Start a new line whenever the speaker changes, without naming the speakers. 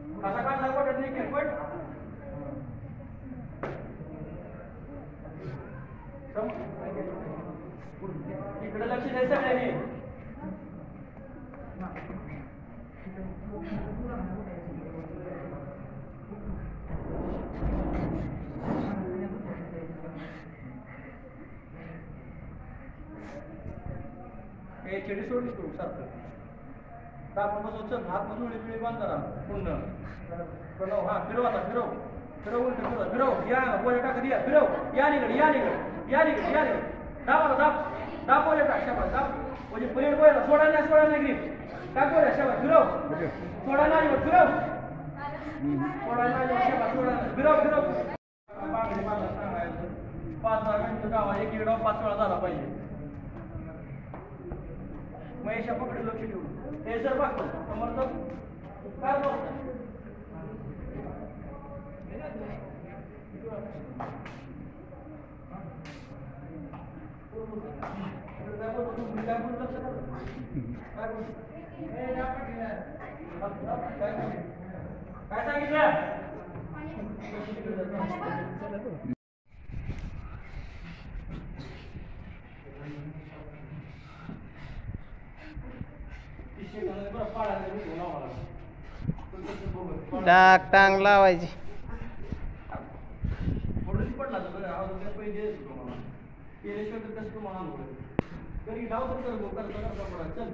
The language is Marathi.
कसा काढला पटत नाही किरपट इकडे लक्ष द्यायचं सगळ्यांनी चिडी सोडली तू सारखं बसवत हात जुळी पिळी बांध करा पूर्ण प्रणव हा फिरव आता फिरव फिरव उलट फिरव या पोले टाकत या फिरव या निकड दाब पोले टाक शाबास दाब म्हणजे पलीड पोयला सोडा नाही ग्रीप टाक पोले शाबास फिरव सोडा नाही फिरव सोडा नाही शाबास सोडा फिरव बांगडी बांधा सांगायचं 5-10 मिनिटं गावा एक डाव 5 वेळा झाला पाहिजे महेशा पकडे लक्ष ठेवून हे सर बघतो समर्थ काय बोलत काय सांगितलं
डाग टांग लावायची
पडला तर पहिले केल्याशिवाय तर कसं तुम्हाला तरी डाव तर कर चल